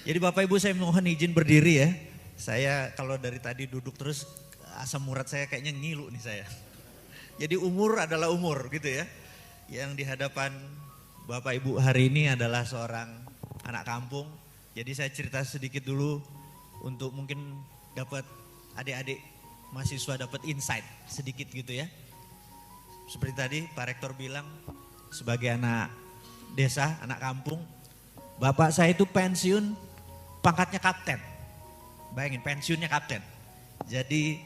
Jadi Bapak Ibu saya mohon izin berdiri ya. Saya kalau dari tadi duduk terus asam urat saya kayaknya ngilu nih saya. Jadi umur adalah umur gitu ya. Yang di hadapan Bapak Ibu hari ini adalah seorang anak kampung. Jadi saya cerita sedikit dulu untuk mungkin dapat adik-adik mahasiswa dapat insight sedikit gitu ya. Seperti tadi Pak Rektor bilang sebagai anak desa, anak kampung, bapak saya itu pensiun pangkatnya kapten. Bayangin pensiunnya kapten. Jadi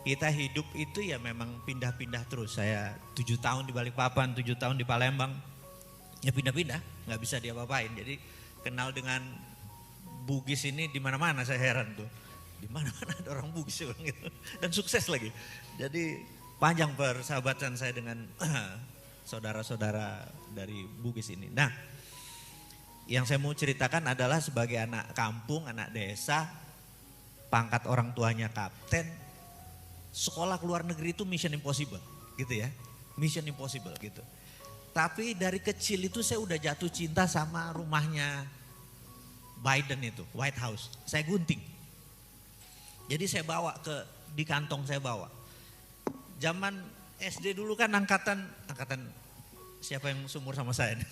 kita hidup itu ya memang pindah-pindah terus. Saya 7 tahun di Balikpapan, 7 tahun di Palembang. Ya pindah-pindah, nggak bisa diapa-apain. Jadi kenal dengan Bugis ini di mana-mana, saya heran tuh. Di mana-mana ada orang Bugis gitu. Dan sukses lagi. Jadi panjang persahabatan saya dengan saudara-saudara dari Bugis ini. Nah, yang saya mau ceritakan adalah sebagai anak kampung, anak desa, pangkat orang tuanya kapten, sekolah ke luar negeri itu mission impossible gitu ya. Mission impossible gitu. Tapi dari kecil itu saya udah jatuh cinta sama rumahnya Biden itu, White House. Saya gunting. Jadi saya bawa di kantong saya bawa. Zaman SD dulu kan angkatan siapa yang seumur sama saya nih?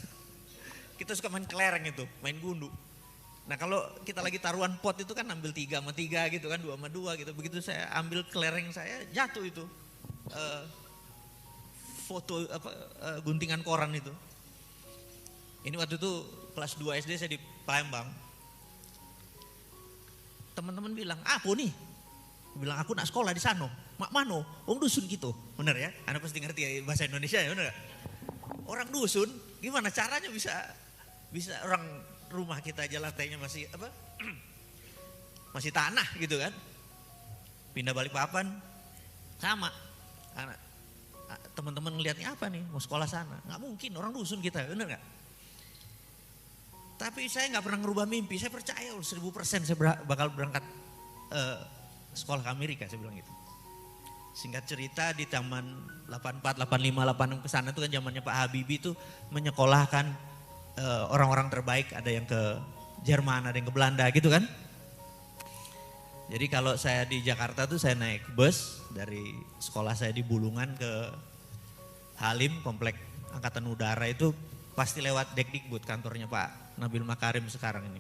Kita suka main kelereng itu, main gundu. Nah kalau kita lagi taruhan pot itu kan ambil 3 sama 3 gitu kan, 2 sama 2 gitu. Begitu saya ambil kelereng saya jatuh itu foto guntingan koran itu. Ini waktu itu kelas 2 SD saya di Palembang. Teman-teman bilang, aku nih. Bilang aku nak sekolah di sana. Mak mano, orang dusun gitu. Bener ya? Anda pasti ngerti ya bahasa Indonesia ya, bener gak? Orang dusun, gimana caranya bisa orang rumah kita aja lantainya masih masih tanah gitu kan. Pindah Balikpapan sama. Teman-teman ngelihatnya apa nih, mau sekolah sana. Nggak mungkin, orang dusun kita, bener gak? Tapi saya nggak pernah ngerubah mimpi, saya percaya 1000% saya bakal berangkat sekolah ke Amerika, saya bilang gitu. Singkat cerita di taman 84, 85, 86 ke sana itu kan zamannya Pak Habibie itu menyekolahkan orang-orang terbaik, ada yang ke Jerman, ada yang ke Belanda gitu kan. Jadi kalau saya di Jakarta tuh saya naik bus dari sekolah saya di Bulungan ke Halim, komplek Angkatan Udara itu pasti lewat Dekdikbud, kantornya Pak Nabil Makarim sekarang ini.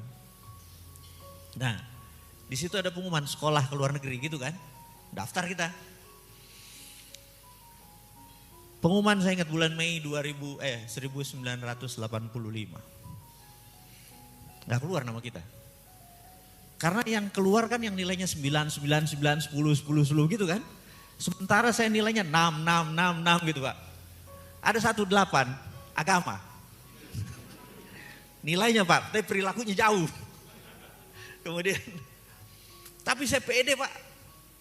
Nah, di situ ada pengumuman sekolah ke luar negeri gitu kan. Daftar kita. Pengumuman saya ingat bulan Mei 1985. Nggak keluar nama kita. Karena yang keluar kan yang nilainya 9, 9, 9, 10, 10, 10 gitu kan. Sementara saya nilainya 6, 6, 6, 6 gitu Pak. Ada 18, agama. Nilainya Pak, tapi perilakunya jauh. Kemudian, tapi saya pede Pak.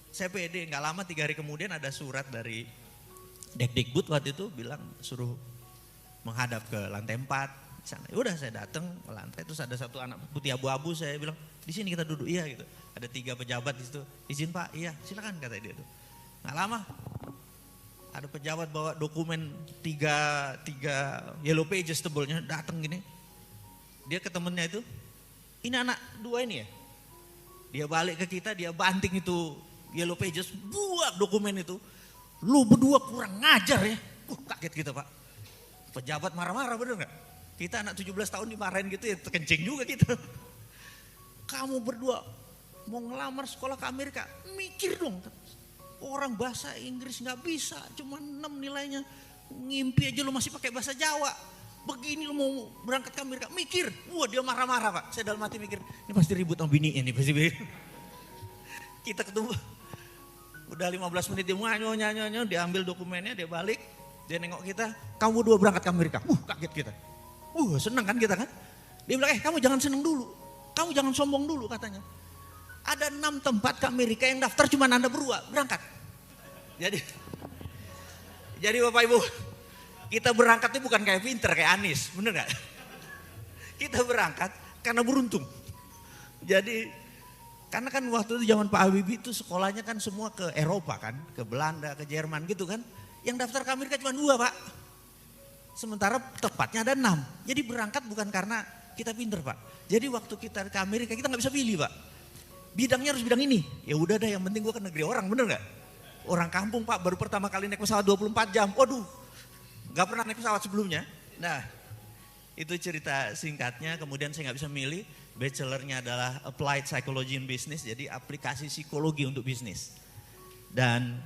Saya pede, nggak lama 3 hari kemudian ada surat dari Dekdikbud waktu itu bilang suruh menghadap ke lantai 4 di sana. Udah saya datang ke lantai, terus ada satu anak putih abu-abu, saya bilang di sini kita duduk, iya gitu. Ada 3 pejabat di situ, izin Pak, iya silakan kata dia tuh. Nggak lama ada pejabat bawa dokumen 3 yellow pages tebelnya datang gini. Dia ke temennya itu, ini anak 2 ini ya. Dia balik ke kita, dia banting itu yellow pages, buat dokumen itu. Lu berdua kurang ngajar ya. Kaget kita Pak. Pejabat marah-marah bener gak? Kita anak 17 tahun dimarahin gitu ya, terkencing juga kita. Kamu berdua mau ngelamar sekolah ke Amerika, mikir dong. Orang bahasa Inggris gak bisa, cuma 6 nilainya. Ngimpi aja lu masih pakai bahasa Jawa. Begini lu mau berangkat ke Amerika, mikir. Wah dia marah-marah Pak. Saya dalam hati mikir, ini pasti ribut sama bininya nih pasti. Kita ketemu. Udah 15 menit dia nyanyi, dia ambil dokumennya, dia balik, dia nengok kita, kamu 2 berangkat ke Amerika. Kaget kita. Seneng kan kita kan. Dia bilang, kamu jangan seneng dulu, kamu jangan sombong dulu katanya. Ada 6 tempat ke Amerika yang daftar cuma Anda berdua berangkat. Jadi Bapak Ibu, kita berangkat itu bukan kayak pinter, kayak Anies, bener gak? Kita berangkat karena beruntung. Jadi karena kan waktu itu zaman Pak Habibie itu sekolahnya kan semua ke Eropa kan, ke Belanda, ke Jerman gitu kan. Yang daftar ke Amerika cuma 2 Pak. Sementara tepatnya ada 6. Jadi berangkat bukan karena kita pinter Pak. Jadi waktu kita ke Amerika kita nggak bisa pilih Pak. Bidangnya harus bidang ini. Ya udah deh yang penting gue ke negeri orang, bener nggak? Orang kampung Pak baru pertama kali naik pesawat 24 jam. Waduh, nggak pernah naik pesawat sebelumnya. Nah, itu cerita singkatnya. Kemudian saya nggak bisa milih. Bachelornya adalah Applied Psychology in Business, jadi aplikasi psikologi untuk bisnis. Dan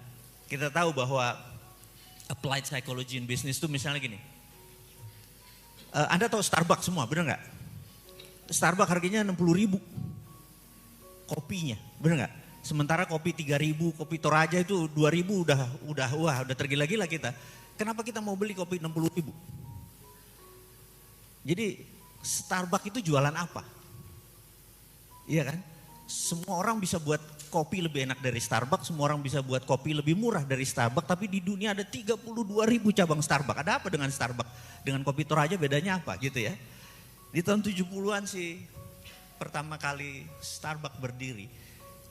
kita tahu bahwa Applied Psychology in Business itu misalnya gini. Anda tahu Starbucks semua, bener nggak? Starbucks harganya 60.000 kopinya, bener nggak? Sementara kopi 3.000, kopi Toraja itu 2.000 udah tergila-gila kita. Kenapa kita mau beli kopi 60.000? Jadi Starbucks itu jualan apa? Iya kan? Semua orang bisa buat kopi lebih enak dari Starbucks, semua orang bisa buat kopi lebih murah dari Starbucks, tapi di dunia ada 32.000 cabang Starbucks. Ada apa dengan Starbucks? Dengan kopi Toraja bedanya apa gitu ya? Di tahun 70-an sih pertama kali Starbucks berdiri.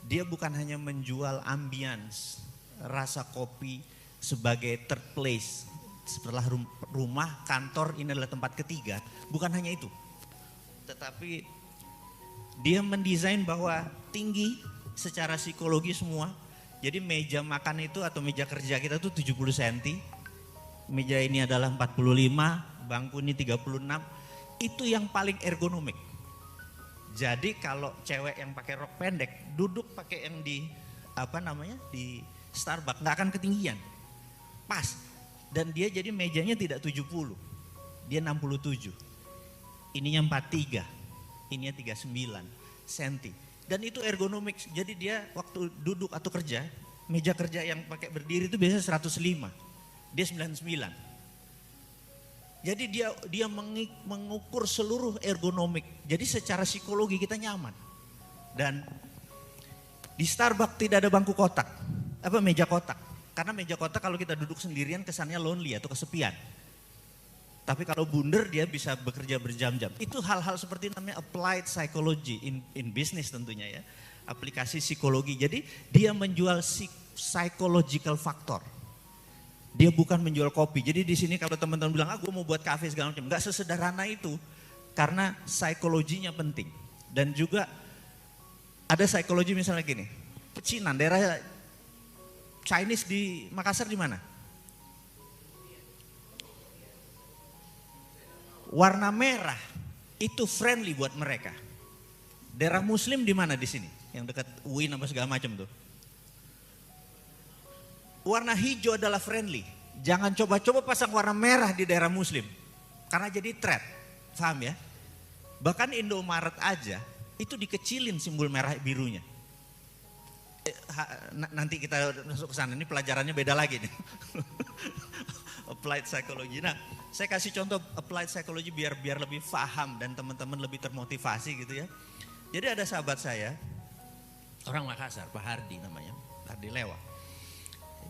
Dia bukan hanya menjual ambience, rasa kopi sebagai third place. Setelah rumah, kantor, ini adalah tempat ketiga. Bukan hanya itu. Tetapi dia mendesain bahwa tinggi secara psikologi semua. Jadi meja makan itu atau meja kerja kita tuh 70 cm. Meja ini adalah 45, bangku ini 36. Itu yang paling ergonomik. Jadi kalau cewek yang pakai rok pendek duduk pakai yang di di Starbucks nggak akan ketinggian, pas. Dan dia jadi mejanya tidak 70, dia 67. Ininya 43, ininya 39 cm. Dan itu ergonomik. Jadi dia waktu duduk atau kerja, meja kerja yang pakai berdiri itu biasanya 105, dia 99. Jadi dia mengukur seluruh ergonomik. Jadi secara psikologi kita nyaman. Dan di Starbucks tidak ada bangku kotak, meja kotak. Karena meja kotak kalau kita duduk sendirian kesannya lonely atau kesepian. Tapi kalau bundar dia bisa bekerja berjam-jam. Itu hal-hal seperti namanya applied psychology in business tentunya ya. Aplikasi psikologi. Jadi dia menjual psychological factor. Dia bukan menjual kopi. Jadi di sini kalau teman-teman bilang, gue mau buat kafe segala macam, nggak sesederhana itu, karena psikologinya penting. Dan juga ada psikologi misalnya gini, pecinan daerah Chinese di Makassar di mana? Warna merah itu friendly buat mereka. Daerah Muslim di mana di sini? Yang dekat UIN apa segala macam tuh. Warna hijau adalah friendly. Jangan coba-coba pasang warna merah di daerah Muslim. Karena jadi threat. Paham ya? Bahkan Indomaret aja itu dikecilin simbol merah birunya. Nanti kita masuk ke sana, ini pelajarannya beda lagi nih. Applied psychology. Nah, saya kasih contoh applied psychology biar lebih paham dan teman-teman lebih termotivasi gitu ya. Jadi ada sahabat saya, orang Makassar, Pak Hardi namanya, Hardi Lewa.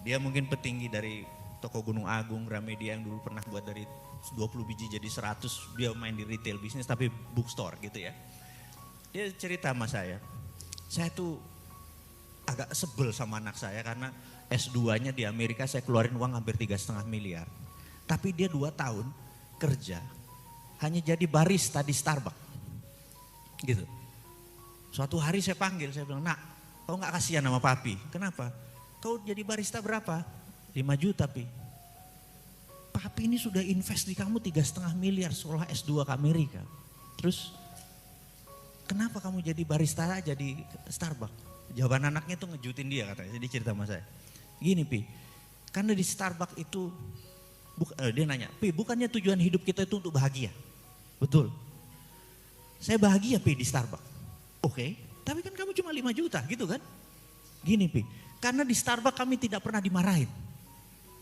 Dia mungkin petinggi dari toko Gunung Agung, Gramedia yang dulu pernah buat dari 20 biji jadi 100. Dia main di retail bisnis tapi bookstore gitu ya. Dia cerita sama saya tuh agak sebel sama anak saya karena S2-nya di Amerika saya keluarin uang hampir 3,5 miliar. Tapi dia 2 tahun kerja hanya jadi barista di Starbucks. Gitu. Suatu hari saya panggil, saya bilang, "Nak, kau gak kasihan sama papi?" "Kenapa?" "Kau jadi barista berapa?" 5 juta pi. "Papi ini sudah invest di kamu 3,5 miliar sekolah S2 ke Amerika. Terus kenapa kamu jadi barista aja di Starbucks?" Jawaban anaknya tuh ngejutin dia katanya. Jadi cerita sama saya. "Gini pi, karena di Starbucks itu," dia nanya, "Pi, bukannya tujuan hidup kita itu untuk bahagia?" "Betul." "Saya bahagia pi di Starbucks." "Oke, tapi kan kamu cuma 5 juta gitu kan?" "Gini pi, karena di Starbucks kami tidak pernah dimarahin."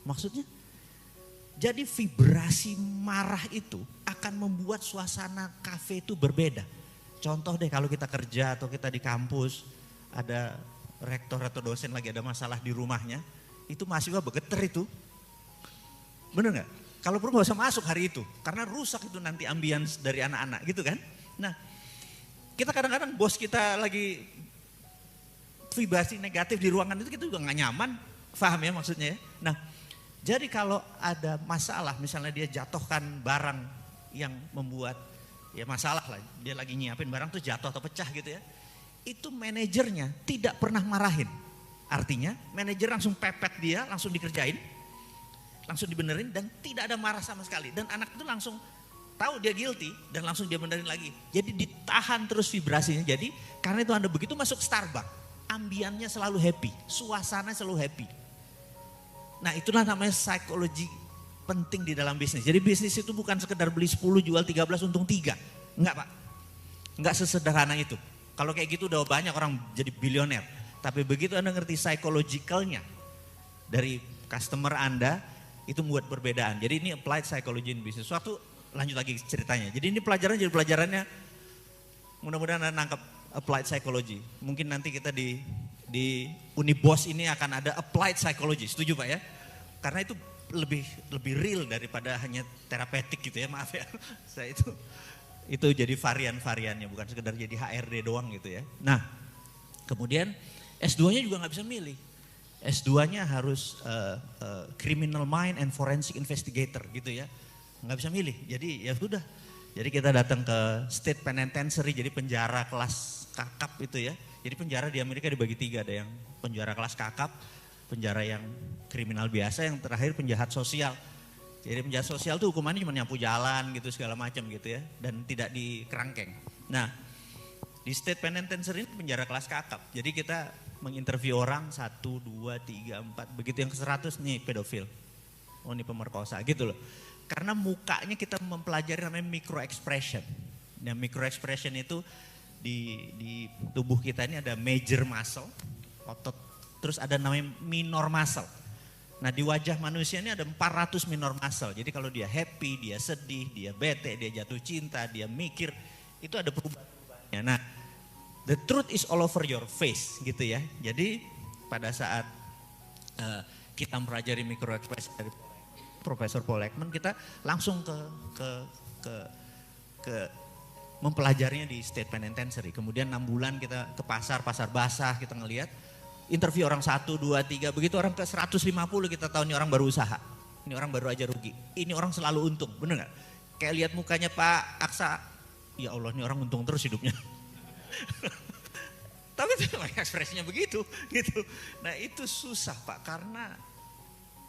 Maksudnya? Jadi vibrasi marah itu akan membuat suasana kafe itu berbeda. Contoh deh kalau kita kerja atau kita di kampus, ada rektor atau dosen lagi ada masalah di rumahnya, itu mahasiswa bergetar itu. Bener gak? Kalau perlu gak usah masuk hari itu, karena rusak itu nanti ambience dari anak-anak gitu kan. Nah, kita kadang-kadang bos kita lagi vibrasi negatif di ruangan itu kita juga gak nyaman, paham ya maksudnya ya. Nah, jadi kalau ada masalah misalnya dia jatuhkan barang yang membuat ya masalah lah, dia lagi nyiapin barang tuh jatuh atau pecah gitu ya. Itu manajernya tidak pernah marahin. Artinya manajer langsung pepet dia, langsung dikerjain, langsung dibenerin dan tidak ada marah sama sekali. Dan anak itu langsung tahu dia guilty dan langsung dia benerin lagi. Jadi ditahan terus vibrasinya. Jadi karena itu Anda begitu masuk Starbucks, ambiannya selalu happy, suasana selalu happy. Nah itulah namanya psikologi penting di dalam bisnis. Jadi bisnis itu bukan sekedar beli 10 jual 13 untung 3. Enggak Pak, enggak sesederhana itu. Kalau kayak gitu udah banyak orang jadi bilioner. Tapi begitu Anda ngerti psychologicalnya dari customer Anda, itu membuat perbedaan. Jadi ini applied psychology in business. Suatu lanjut lagi ceritanya. Jadi ini pelajaran jadi pelajarannya mudah-mudahan Anda nangkep applied psychology. Mungkin nanti kita di Unibos ini akan ada applied psychology. Setuju Pak ya? Karena itu lebih real daripada hanya terapeutik gitu ya, maaf ya. Saya itu jadi varian-variannya, bukan sekedar jadi HRD doang gitu ya. Nah, kemudian S2-nya juga nggak bisa milih. S2-nya harus criminal mind and forensic investigator gitu ya. Nggak bisa milih. Jadi ya sudah. Jadi kita datang ke state penitentiary, jadi penjara kelas kakap itu ya. Jadi penjara di Amerika dibagi 3, ada yang penjara kelas kakap, penjara yang kriminal biasa, yang terakhir penjahat sosial. Jadi penjahat sosial tuh hukumannya cuma nyapu jalan gitu segala macam gitu ya, dan tidak dikerangkeng. Nah di state penitentiary ini penjara kelas kakap. Jadi kita menginterview orang 1, 2, 3, 4, begitu yang ke 100 nih pedofil. Oh ini pemerkosa gitu loh. Karena mukanya kita mempelajari namanya micro expression. Nah micro expression itu di tubuh kita ini ada major muscle, otot, terus ada namanya minor muscle. Nah di wajah manusia ini ada 400 minor muscle. Jadi kalau dia happy, dia sedih, dia bete, dia jatuh cinta, dia mikir, itu ada perubahan-perubahannya. Nah the truth is all over your face gitu ya. Jadi pada saat kita mempelajari micro expression dari Profesor Paul Ekman, kita langsung ke mempelajarinya di state penitentiary. Kemudian 6 bulan kita ke pasar basah, kita ngelihat interview orang 1, 2, 3, begitu orang ke 150 kita tahu ini orang baru usaha, ini orang baru aja rugi, ini orang selalu untung, bener nggak? Kayak lihat mukanya Pak Aksa, ya Allah ini orang untung terus hidupnya. Tapi itu ekspresinya begitu, gitu. Nah itu susah Pak, karena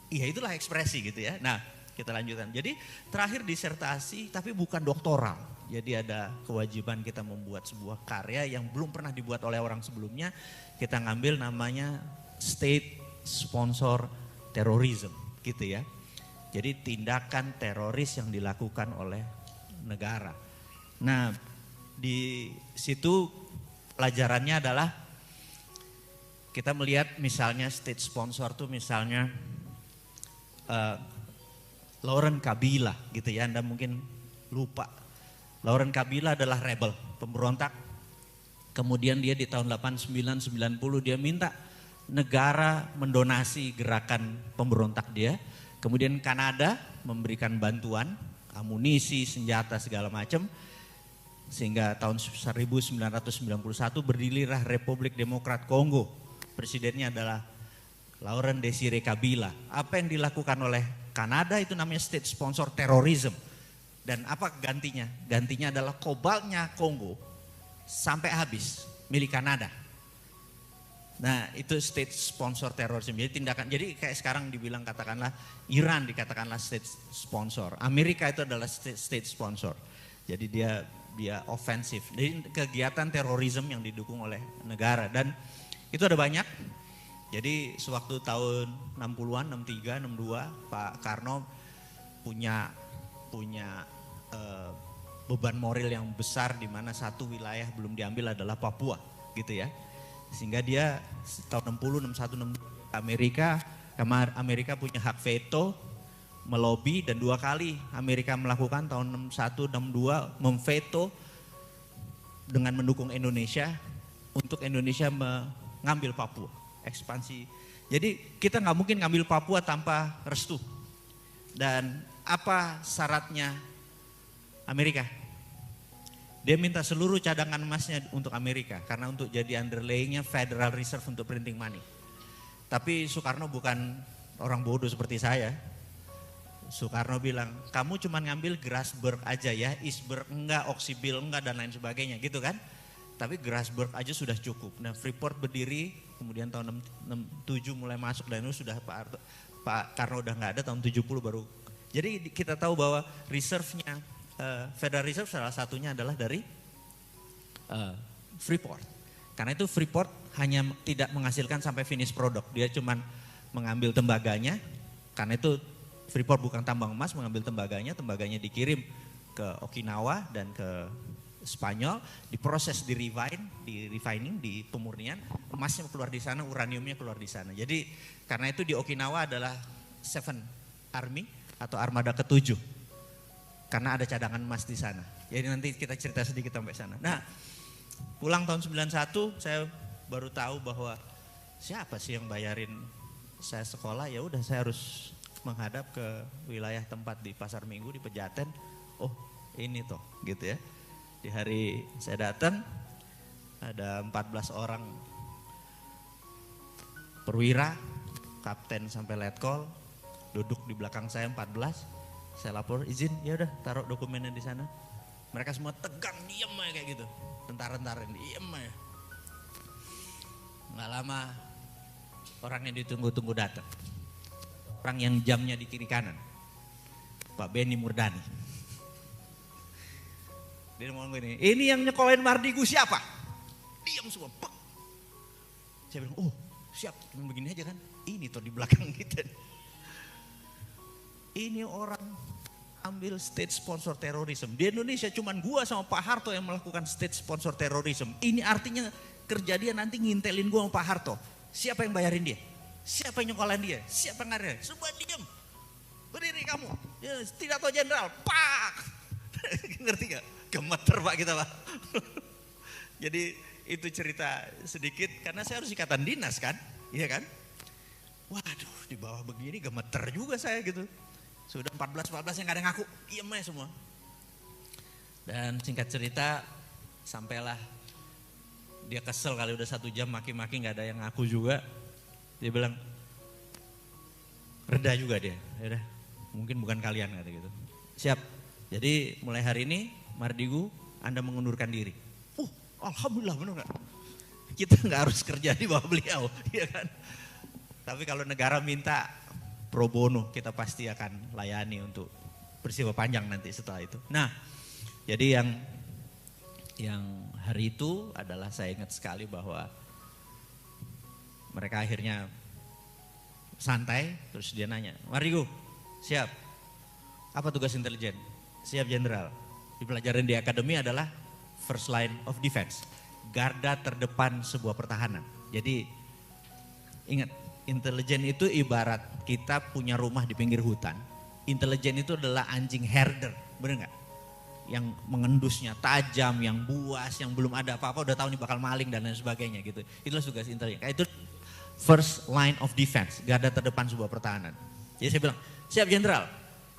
iya itulah ekspresi gitu ya. Nah kita lanjutkan. Jadi terakhir disertasi tapi bukan doktoral. Jadi ada kewajiban kita membuat sebuah karya yang belum pernah dibuat oleh orang sebelumnya. Kita ngambil namanya state sponsor terrorism gitu ya. Jadi tindakan teroris yang dilakukan oleh negara. Nah di situ pelajarannya adalah kita melihat misalnya state sponsor tuh misalnya Laurent Kabila gitu ya, Anda mungkin lupa. Laurent Kabila adalah rebel, pemberontak. Kemudian dia di tahun 89-90 dia minta negara mendonasi gerakan pemberontak dia. Kemudian Kanada memberikan bantuan, amunisi, senjata segala macam. Sehingga tahun 1991 berdirilah Republik Demokrat Kongo. Presidennya adalah Laurent Désiré Kabila. Apa yang dilakukan oleh Kanada itu namanya state sponsor terrorism. Dan apa gantinya? Gantinya adalah kobaltnya Kongo sampai habis milik Kanada. Nah itu state sponsor terrorism. Jadi tindakan, jadi kayak sekarang dibilang katakanlah Iran dikatakanlah state sponsor. Amerika itu adalah state sponsor. Jadi dia ofensif. Jadi kegiatan terorisme yang didukung oleh negara. Dan itu ada banyak. Jadi sewaktu tahun 60-an, 63, 62 Pak Karno punya beban moral yang besar di mana satu wilayah belum diambil adalah Papua gitu ya. Sehingga dia tahun 60, 61, 62 Amerika punya hak veto, melobi, dan 2 kali Amerika melakukan tahun 61, 62 memveto dengan mendukung Indonesia untuk Indonesia mengambil Papua, ekspansi. Jadi kita nggak mungkin ngambil Papua tanpa restu. Dan apa syaratnya Amerika? Dia minta seluruh cadangan emasnya untuk Amerika karena untuk jadi underlayingnya Federal Reserve untuk printing money. Tapi Soekarno bukan orang bodoh seperti saya. Soekarno bilang, kamu cuma ngambil Grasberg aja ya, Iceberg enggak, Oksibil enggak, dan lain sebagainya gitu kan. Tapi Grasberg aja sudah cukup. Nah Freeport berdiri, kemudian tahun 67 mulai masuk, dan itu sudah Pak Karno udah nggak ada, tahun 70 baru. Jadi kita tahu bahwa reserve-nya, Federal Reserve salah satunya adalah dari Freeport. Karena itu Freeport hanya tidak menghasilkan sampai finish product, dia cuma mengambil tembaganya, karena itu Freeport bukan tambang emas, mengambil tembaganya dikirim ke Okinawa dan ke Spanyol, diproses, di refining, di pemurnian, emasnya keluar di sana, uraniumnya keluar di sana. Jadi karena itu di Okinawa adalah Seven Army atau armada ke-7, karena ada cadangan emas di sana. Jadi nanti kita cerita sedikit sampai sana. Nah, pulang tahun 91 saya baru tahu bahwa siapa sih yang bayarin saya sekolah. Ya udah, saya harus menghadap ke wilayah tempat di Pasar Minggu di Pejaten. Oh ini toh gitu ya. Di hari saya datang ada 14 orang perwira, kapten sampai letkol, duduk di belakang saya 14. Saya lapor, izin, ya udah taruh dokumennya di sana. Mereka semua tegang, diem aja kayak gitu. Tentara-tentara diem aja. Nggak lama orang yang ditunggu-tunggu datang. Orang yang jamnya di kiri kanan, Pak Benny Murdani. Dia ngomong gini, ini yang nyekolahin Mardigu siapa? Diam semua. Pak. Saya bilang, oh siap, cuma begini aja kan. Ini tuh di belakang kita. Ini orang ambil state sponsor terorisme. Di Indonesia cuman gua sama Pak Harto yang melakukan state sponsor terorisme. Ini artinya kerja dia nanti ngintelin gua sama Pak Harto. Siapa yang bayarin dia? Siapa yang nyekolahin dia? Siapa yang ngajarin? Semua diam. Berdiri kamu. Ya, tidak tahu jenderal. Pak. Ngerti gak? Gemeter Pak kita Pak. Jadi itu cerita sedikit karena saya harus ikatan dinas kan. Iya kan? Waduh di bawah begini gemeter juga saya gitu. Sudah 14 yang gak ada ngaku. Diem aja semua. Dan singkat cerita sampailah dia kesel kali udah 1 jam maki-maki gak ada yang ngaku juga. Dia bilang, reda juga dia, yaudah, mungkin bukan kalian kata gitu. Siap, jadi mulai hari ini Mardigu Anda mengundurkan diri. Alhamdulillah benar gak? Kita gak harus kerja di bawah beliau, ya kan? Tapi kalau negara minta pro bono, kita pasti akan layani untuk peristiwa panjang nanti setelah itu. Nah, jadi yang hari itu adalah saya ingat sekali bahwa mereka akhirnya santai, terus dia nanya, Mardigu, siap. Apa tugas intelijen? Siap jenderal. Di pelajaran di akademi adalah first line of defense, garda terdepan sebuah pertahanan. Jadi ingat, intelijen itu ibarat kita punya rumah di pinggir hutan. Intelijen itu adalah anjing herder, bener gak? Yang mengendusnya tajam, yang buas, yang belum ada apa-apa udah tahu nih bakal maling dan lain sebagainya gitu. Itulah tugas intelijen. Itu first line of defense, garda terdepan sebuah pertahanan. Jadi saya bilang, siap jenderal,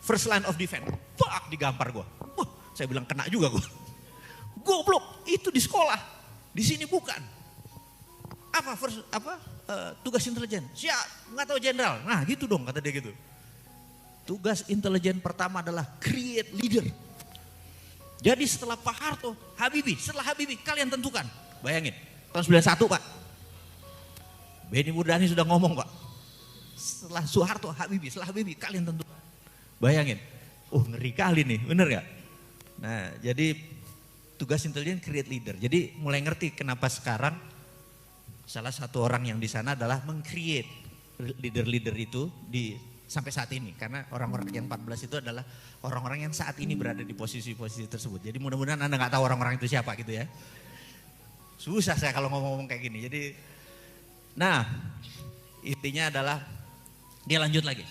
first line of defense. Pak, digampar gue. Saya bilang kena juga gue. Goblok, itu di sekolah, di sini bukan. Tugas intelijen? Siap, nggak tahu jenderal. Nah gitu dong kata dia gitu. Tugas intelijen pertama adalah create leader. Jadi setelah Pak Harto, setelah Habibie kalian tentukan. Bayangin, tahun 91 Pak. Benny Murdani sudah ngomong Pak. Setelah Soeharto, setelah Habibie kalian tentukan. Bayangin, ngeri kali nih, bener gak? Nah jadi tugas intelijen create leader. Jadi mulai ngerti kenapa sekarang salah satu orang yang di sana adalah meng-create leader-leader itu sampai saat ini. Karena orang-orang yang 14 itu adalah orang-orang yang saat ini berada di posisi-posisi tersebut. Jadi mudah-mudahan Anda gak tahu orang-orang itu siapa gitu ya. Susah saya kalau ngomong-ngomong kayak gini. Jadi, nah intinya adalah dia lanjut lagi.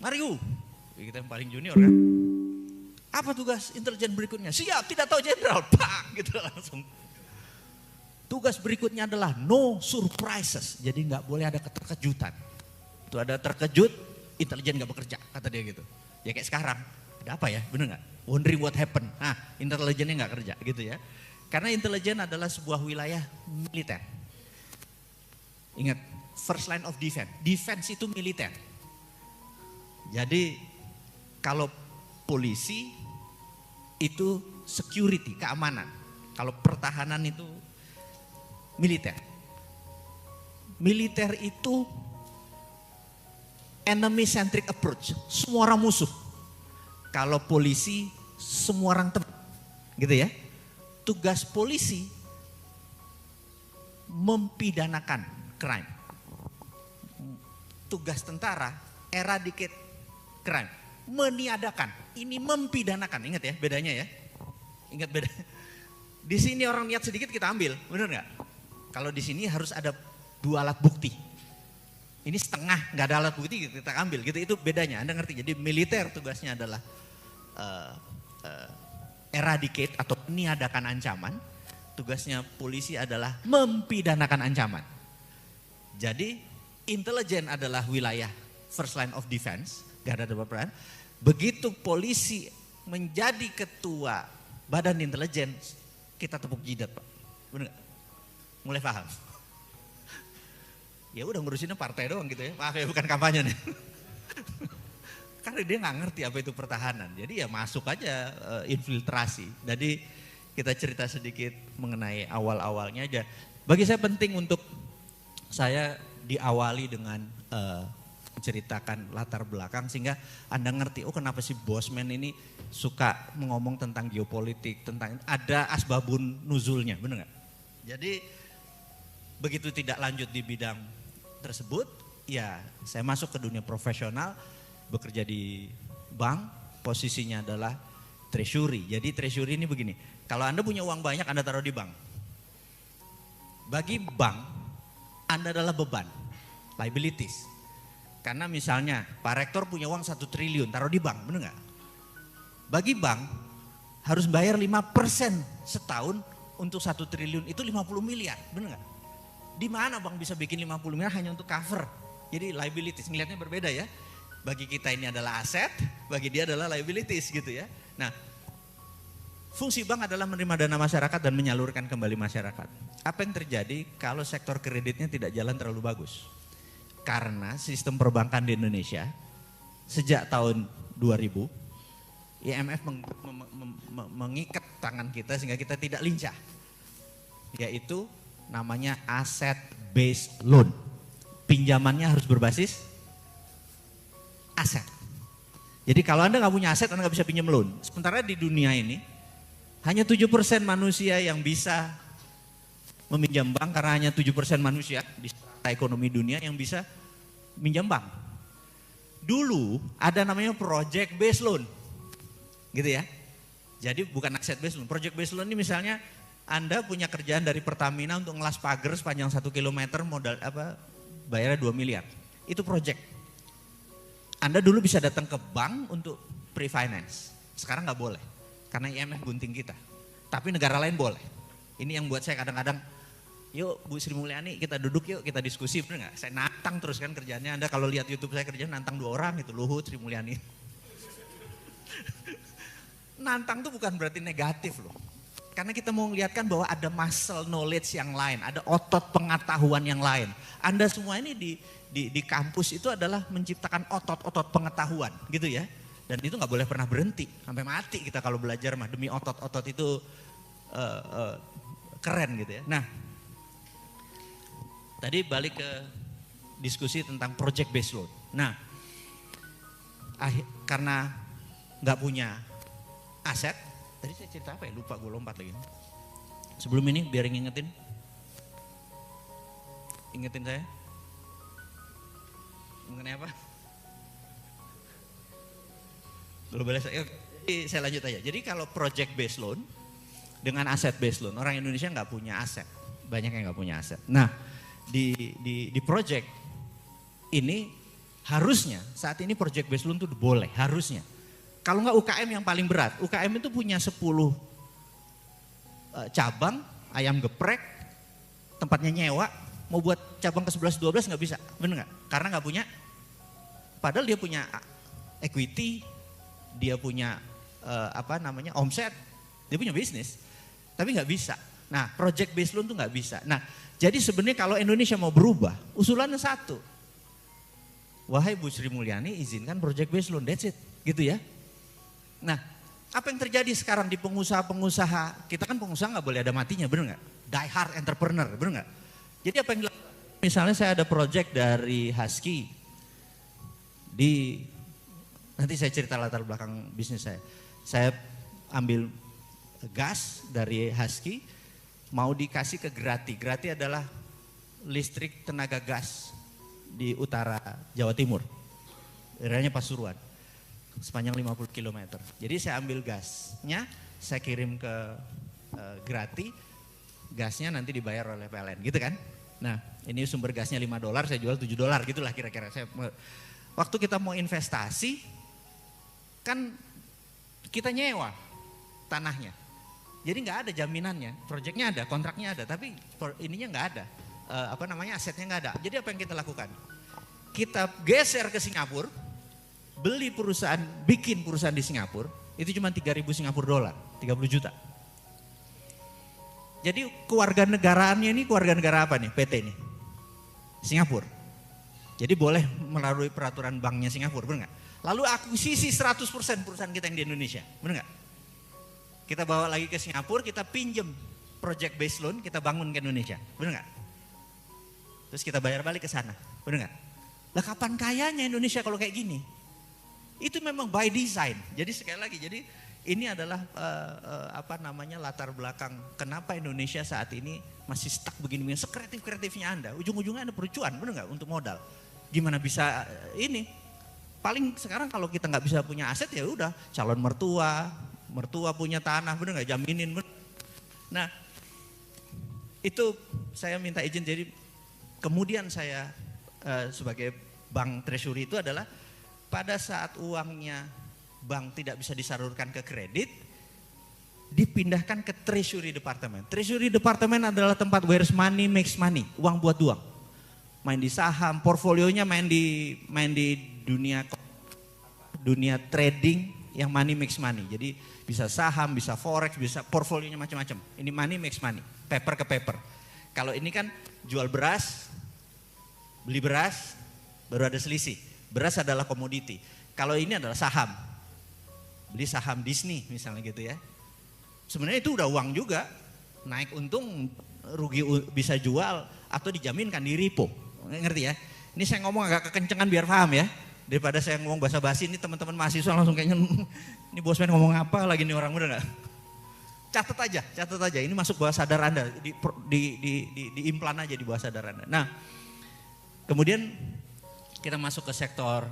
Mardigu, kita yang paling junior kan. Apa tugas intelijen berikutnya? Siap, tidak tahu jenderal. Pak, gitu langsung. Tugas berikutnya adalah no surprises. Jadi nggak boleh ada keterkejutan. Itu ada terkejut, intelijen nggak bekerja, kata dia gitu. Ya kayak sekarang, ada apa ya, bener nggak? Wondering what happened. Nah, intelijennya nggak kerja, gitu ya. Karena intelijen adalah sebuah wilayah militer. Ingat, first line of defense. Defense itu militer. Jadi kalau polisi itu security, keamanan. Kalau pertahanan itu militer. Militer itu enemy centric approach, semua orang musuh. Kalau polisi semua orang teman, gitu ya. Tugas polisi mempidanakan crime. Tugas tentara eradicate crime, meniadakan. Ini mempidanakan, ingat ya bedanya ya. Ingat beda. Di sini orang niat sedikit kita ambil, benar nggak? Kalau di sini harus ada 2 alat bukti. Ini setengah, nggak ada alat bukti kita ambil, gitu. Itu bedanya. Anda ngerti? Jadi militer tugasnya adalah eradicate atau meniadakan ancaman. Tugasnya polisi adalah mempidanakan ancaman. Jadi intelijen adalah wilayah first line of defense, garda terdepan. Begitu polisi menjadi ketua badan intelijen, kita tepuk jidat, Pak. Benar nggak? Mulai paham? Ya udah ngurusinnya partai doang gitu ya. Maaf ya, bukan kampanye nih. Karena dia nggak ngerti apa itu pertahanan. Jadi ya masuk aja infiltrasi. Jadi kita cerita sedikit mengenai awal-awalnya aja. Bagi saya penting untuk saya diawali dengan menceritakan latar belakang sehingga Anda ngerti, oh kenapa sih Bosman ini suka ngomong tentang geopolitik, tentang ada asbabun nuzulnya, benar nggak? Jadi begitu tidak lanjut di bidang tersebut, ya saya masuk ke dunia profesional, bekerja di bank, posisinya adalah treasury. Jadi treasury ini begini, kalau Anda punya uang banyak Anda taruh di bank. Bagi bank, Anda adalah beban, liabilities. Karena misalnya Pak Rektor punya uang 1 triliun taruh di bank, benar nggak? Bagi bank harus bayar 5% setahun untuk 1 triliun, itu 50 miliar, benar nggak? Di mana bank bisa bikin 50 miliar hanya untuk cover? Jadi liabilities, ngelihatnya berbeda ya. Bagi kita ini adalah aset, bagi dia adalah liabilities gitu ya. Nah, fungsi bank adalah menerima dana masyarakat dan menyalurkan kembali masyarakat. Apa yang terjadi kalau sektor kreditnya tidak jalan terlalu bagus? Karena sistem perbankan di Indonesia sejak tahun 2000, IMF mengikat tangan kita sehingga kita tidak lincah. Yaitu namanya asset based loan. Pinjamannya harus berbasis aset. Jadi kalau Anda nggak punya aset, Anda nggak bisa pinjam loan. Sementara di dunia ini hanya 7% manusia yang bisa meminjam bank, karena hanya 7% manusia di ekonomi dunia yang bisa minjam bank. Dulu ada namanya project based loan, gitu ya. Jadi bukan asset based loan. Project based loan ini misalnya Anda punya kerjaan dari Pertamina untuk ngelas pagar sepanjang 1 kilometer, modal bayarnya 2 miliar. Itu project. Anda dulu bisa datang ke bank untuk pre-finance. Sekarang nggak boleh. Karena IMF gunting kita. Tapi negara lain boleh. Ini yang buat saya kadang-kadang, yuk Bu Sri Mulyani kita duduk yuk kita diskusi, bener nggak? Saya nantang terus kan kerjaannya. Anda kalau lihat YouTube saya kerjaan nantang 2 orang itu, Luhut, Sri Mulyani. Nantang tuh bukan berarti negatif loh. Karena kita mau melihatkan bahwa ada muscle knowledge yang lain, ada otot pengetahuan yang lain. Anda semua ini di kampus itu adalah menciptakan otot-otot pengetahuan gitu ya. Dan itu nggak boleh pernah berhenti, sampai mati kita kalau belajar mah, demi otot-otot itu keren gitu ya. Nah, tadi balik ke diskusi tentang project based loan. Nah, karena nggak punya aset, tadi saya cerita apa ya? Lupa, gue lompat lagi. Sebelum ini biar ngingetin. Ingetin saya. Mengenai apa? Belum boleh saya lanjut aja. Jadi kalau project based loan dengan aset based loan, orang Indonesia nggak punya aset. Banyak yang nggak punya aset. Nah, di project ini harusnya saat ini project based loan itu boleh, harusnya. Kalau nggak UKM yang paling berat, UKM itu punya 10 cabang, ayam geprek, tempatnya nyewa, mau buat cabang ke 11, 12 nggak bisa, bener nggak? Karena nggak punya, padahal dia punya equity, dia punya omset, dia punya bisnis, tapi nggak bisa. Nah, project based loan tuh nggak bisa. Nah, jadi sebenarnya kalau Indonesia mau berubah, usulannya satu, wahai Bu Sri Mulyani izinkan project based loan, that's it, gitu ya. Nah, apa yang terjadi sekarang di pengusaha-pengusaha, kita kan pengusaha nggak boleh ada matinya, bener nggak? Die hard entrepreneur, bener nggak? Jadi apa yang dilakukan? Misalnya saya ada project dari Husky, nanti saya cerita latar belakang bisnis saya ambil gas dari Husky, mau dikasih ke Grati. Grati adalah listrik tenaga gas di utara Jawa Timur, daerahnya Pasuruan, sepanjang 50 km. Jadi saya ambil gasnya, saya kirim ke Grati, gasnya nanti dibayar oleh PLN, gitu kan. Nah ini sumber gasnya $5, saya jual $7, gitulah kira-kira. Waktu kita mau investasi, kan kita nyewa tanahnya. Jadi nggak ada jaminannya, proyeknya ada, kontraknya ada, tapi ininya nggak ada, asetnya nggak ada. Jadi apa yang kita lakukan? Kita geser ke Singapura, beli perusahaan, bikin perusahaan di Singapura, itu cuma 3.000 Singapura dolar, 30 juta. Jadi keluarga negaraannya ini keluarga negara apa nih PT ini? Singapura. Jadi boleh melalui peraturan banknya Singapura, benar nggak? Lalu akuisisi 100% perusahaan kita yang di Indonesia, benar nggak? Kita bawa lagi ke Singapura, kita pinjem project based loan, kita bangun ke Indonesia, benar nggak? Terus kita bayar balik ke sana, benar nggak? Lah kapan kayanya Indonesia kalau kayak gini? Itu memang by design. Jadi sekali lagi, jadi ini adalah latar belakang kenapa Indonesia saat ini masih stuck begini-begini. Sekreatif-kreatifnya Anda, ujung-ujungnya Anda percuan, benar nggak? Untuk modal. Gimana bisa ini? Paling sekarang kalau kita nggak bisa punya aset ya udah calon mertua punya tanah, bener nggak, jaminin. Bener. Nah itu saya minta izin, jadi kemudian saya sebagai bank treasury itu adalah pada saat uangnya bank tidak bisa disalurkan ke kredit, dipindahkan ke treasury department. Treasury department adalah tempat where's money makes money, uang buat uang. Main di saham, portfolionya main di dunia trading yang money makes money. Jadi bisa saham, bisa forex, bisa portfolionya macam-macam. Ini money makes money, paper ke paper. Kalau ini kan jual beras, beli beras, baru ada selisih. Beras adalah komoditi. Kalau ini adalah saham, beli saham Disney misalnya gitu ya. Sebenarnya itu udah uang juga, naik untung, rugi bisa jual atau dijaminkan di repo. Ngerti ya? Ini saya ngomong agak kekencengan biar paham ya. Daripada saya ngomong basa-basi, ini teman-teman mahasiswa langsung kayaknya ini bosman ngomong apa lagi nih orang, udah nggak? Catat aja. Ini masuk bawah sadar Anda, diimplan aja di bawah sadar Anda. Nah, kemudian kita masuk ke sektor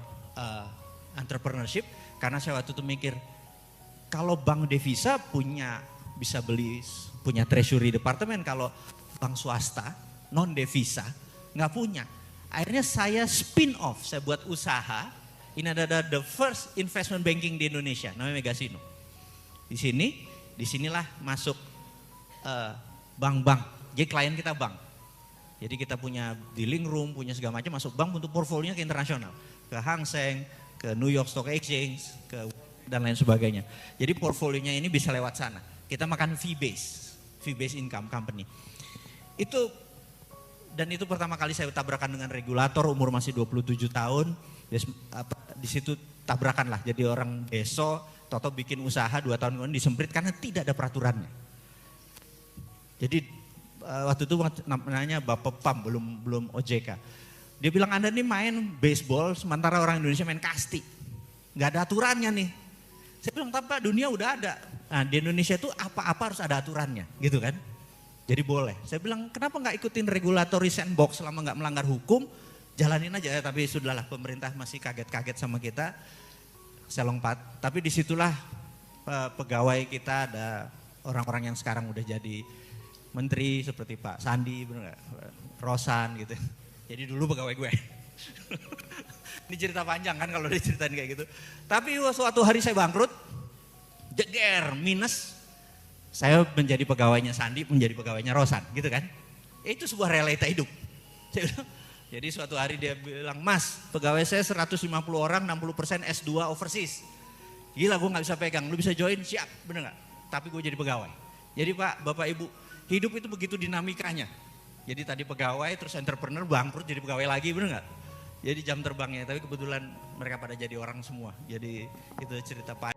entrepreneurship, karena saya waktu itu mikir kalau bank devisa bisa punya treasury department, kalau bank swasta non devisa nggak punya. Akhirnya saya spin off, saya buat usaha. Ini ada the first investment banking di Indonesia, namanya Megasino. Disinilah masuk bank-bank. Jadi klien kita bank. Jadi kita punya dealing room, punya segala macam, masuk bank untuk portfolionya ke internasional, ke Hang Seng, ke New York Stock Exchange, dan lain sebagainya. Jadi portfolionya ini bisa lewat sana. Kita makan fee based income company. Dan itu pertama kali saya tabrakan dengan regulator, umur masih 27 tahun. Di situ tabrakan lah, jadi orang deso, toto bikin usaha 2 tahun kemudian disemprit karena tidak ada peraturannya. Jadi waktu itu namanya Bapak Pam, belum OJK. Dia bilang Anda nih main baseball sementara orang Indonesia main kasti. Gak ada aturannya nih. Saya bilang Pak, dunia udah ada. Nah di Indonesia itu apa-apa harus ada aturannya gitu kan. Jadi boleh. Saya bilang kenapa nggak ikutin regulatory sandbox selama nggak melanggar hukum, jalanin aja. Tapi sudahlah, pemerintah masih kaget-kaget sama kita. Saya lompat. Tapi disitulah pegawai kita ada orang-orang yang sekarang udah jadi menteri seperti Pak Sandi, bener nggak? Rosan gitu. Jadi dulu pegawai gue. Ini cerita panjang kan kalau diceritain kayak gitu. Tapi suatu hari saya bangkrut, jeger, minus. Saya menjadi pegawainya Sandi, menjadi pegawainya Rosan, gitu kan? Itu sebuah realita hidup. Jadi suatu hari dia bilang, Mas, pegawai saya 150 orang, 60% S2 overseas. Gila, gue nggak bisa pegang. Lu bisa join, siap, bener nggak? Tapi gue jadi pegawai. Jadi Pak, Bapak, Ibu, hidup itu begitu dinamikanya. Jadi tadi pegawai, terus entrepreneur, bangkrut, jadi pegawai lagi, bener nggak? Jadi jam terbangnya, tapi kebetulan mereka pada jadi orang semua. Jadi itu cerita Pak.